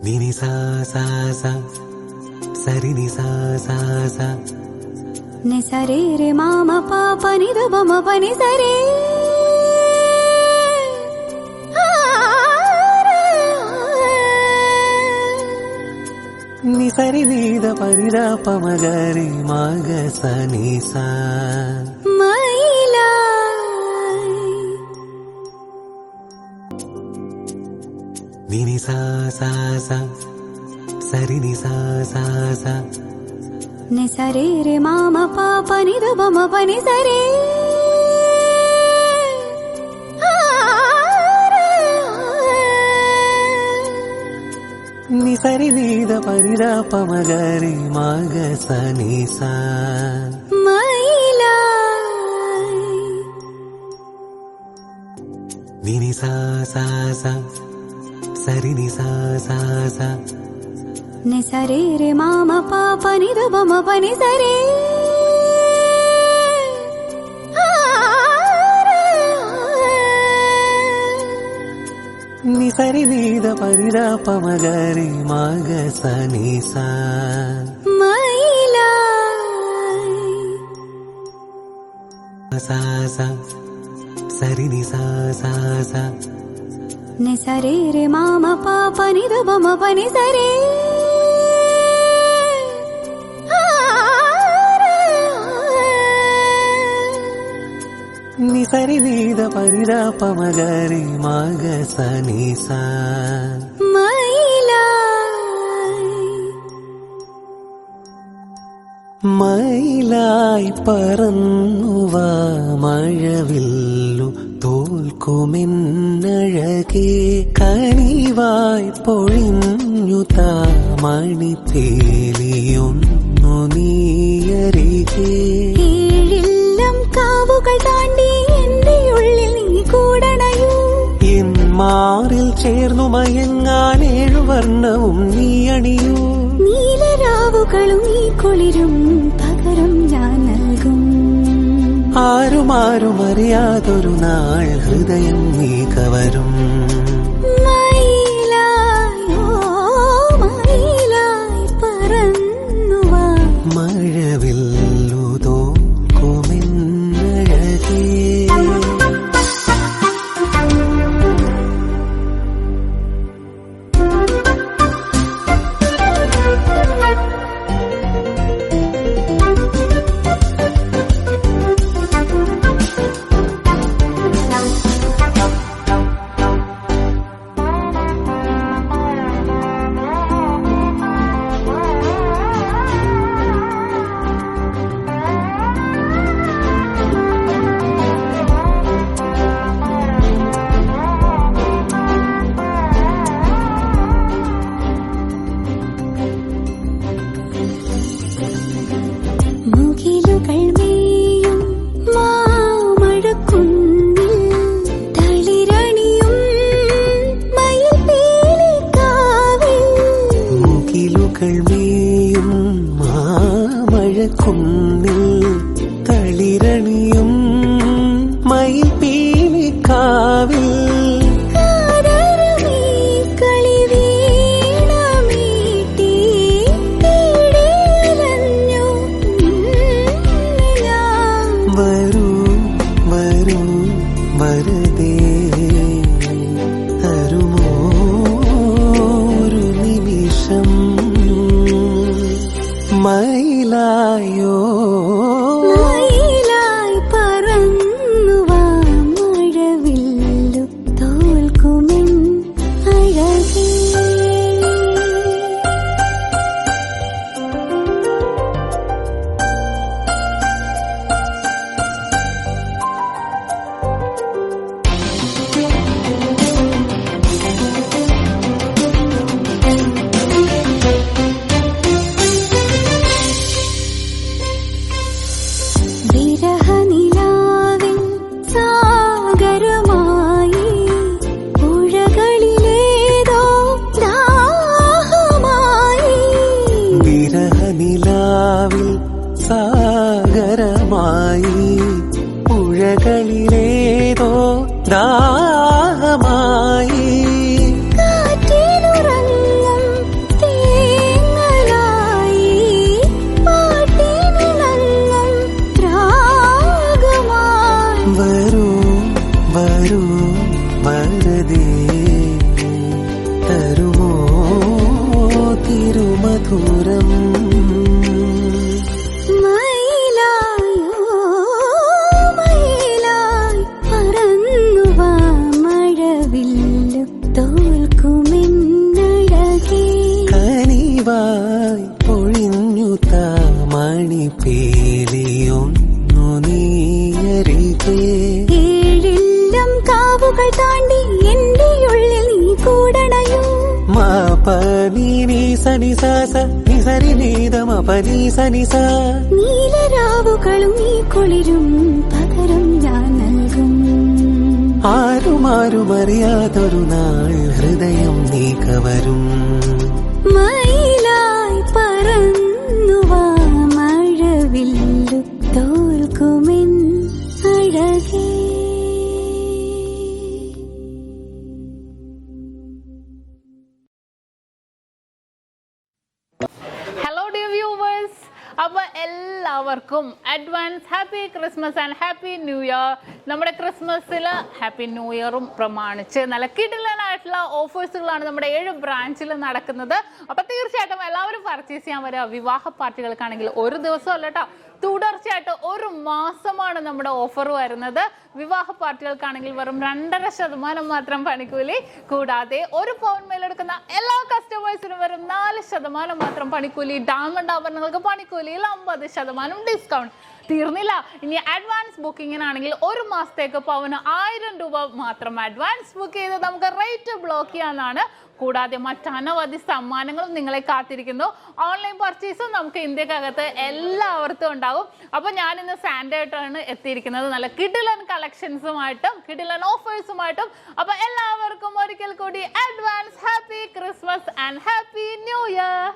Nini sa sa sa, sari ni sa sa sa. Ni sare re mama papa ni da ba ma pa ni sare. Ni sari ni da pa ni da pa ma ga re ma ga sa ni sa. Nini sa sa sa, sari ni sa sa sa. Ni sare re mama papa ni da ba ma pa ni sare. Ni sari ni da pa ni da pa ma ga re ma ga sa ni sa. Nini sa sa sa, sari ni sa sa sa. Ni sare re mama papa ni da ba ma pa ni sare. Ni sari ni da pa ni da pa ma ga re ma ga sa ni sa. Sa sa, sari ni sa sa sa. Ni sare re mama papa ni da ba ma pa ni sare. Ni sari ni da pa ni da pa ma ga re ma ga sa ni sa. മയിലായി പറന്നുവാ മഴവില്ലു തോൽക്കുമെന്നഴകേ കനിവായി പൊഴിഞ്ഞു താ മണിത്തേലിയൊന്നു നീയരികേ. ഏഴെല്ലാം കാവുകൾ താണ്ടി എന്റെ ഉള്ളിൽ നീ കൂടണയൂ. N മാറിൽ ചേർന്നു മയങ്ങാൻ 7 വർണ്ണവും നീ അണിയൂ. നീലരാവുകളും ഈ കുളിരും പകരം ഞാൻ നൽകും. ആരും അറിയാതൊരു നാൾ ഹൃദയം നീ കവരും. മയിലായി പറന്നുവാ മഴവില്ലു തോൽക്കുമെന്നഴകേ. കുന്നിൽ തളിരണിയും മയിൽ പീലിക്കാവിൽ വരൂ വരൂ വരദേ തരുമോ ഒരു നിമിഷം മയിലായോ മധുരം കനിവായി പൊഴിഞ്ഞു താമണി പേലിയൊന്നു നീയരികെ ഏഴെല്ലാം കാവുകൾ താണ്ടി എന്റെ ഉള്ളിൽ നീ കൂടണയോ മാപനി നീ സനി സാസ നിസരി നീതമ പനി സനി സാ നീലരാവുകളും നീ കുളിരും പകരം ഞാൻ നൽകും ആരുമാരും അറിയാതൊരു നാൾ ഹൃദയം നീ കവരും മയിലായി പറന്നുവാ മഴവില്ലു തോൽക്കുമെൻ അഴകേ. ഹലോ ഡിയർ വ്യൂവേഴ്സ്, അപ്പോൾ എല്ലാവർക്കും advance happy Christmas and happy new year. നമ്മുടെ ക്രിസ്മസിൽ ഹാപ്പി ന്യൂ ഇയറും പ്രമാണിച്ച് നല്ല കിടിലനായിട്ടുള്ള ഓഫേഴ്സുകളാണ് നമ്മുടെ 7 ബ്രാഞ്ചിൽ നടക്കുന്നത്. അപ്പോൾ തീർച്ചയായിട്ടും എല്ലാവരും പർച്ചേസ് ചെയ്യാൻ വരിക. വിവാഹ പാർട്ടികൾക്കാണെങ്കിൽ ഒരു ദിവസം അല്ല കേട്ടോ, തുടർച്ചയായിട്ട് 1 മാസമാണ് നമ്മുടെ ഓഫർ വരുന്നത്. വിവാഹ പാർട്ടികൾക്കാണെങ്കിൽ വെറും 2.5% മാത്രം പണിക്കൂലി, കൂടാതെ 1 പൗൺ മേലെടുക്കുന്ന എല്ലാ കസ്റ്റമേഴ്സിനും വെറും 4% മാത്രം പണിക്കൂലി. ഡയമണ്ട് ആഭരണങ്ങൾക്ക് പണിക്കൂലിയിൽ 50% ഡിസ്കൗണ്ട്. തീർന്നില്ല, ഇനി അഡ്വാൻസ് ബുക്കിങ്ങിനാണെങ്കിൽ 1 മാസത്തേക്ക് പവന് 1000 രൂപ മാത്രം അഡ്വാൻസ് ബുക്ക് ചെയ്ത് നമുക്ക് റേറ്റ് ബ്ലോക്ക് ചെയ്യാനാണ്. കൂടാതെ മറ്റനവധി സമ്മാനങ്ങളും നിങ്ങളെ കാത്തിരിക്കുന്നു. ഓൺലൈൻ പർച്ചേസും നമുക്ക് ഇന്ത്യക്കകത്ത് എല്ലാവർക്കും ഉണ്ടാകും. അപ്പോൾ ഞാനിന്ന് സാൻഡേ ആയിട്ടാണ് എത്തിയിരിക്കുന്നത്, നല്ല കിടിലൻ കളക്ഷൻസുമായിട്ടും കിടിലൻ ഓഫേഴ്സുമായിട്ടും. അപ്പോൾ എല്ലാവർക്കും ഒരിക്കൽ കൂടി advance happy Christmas and happy new year.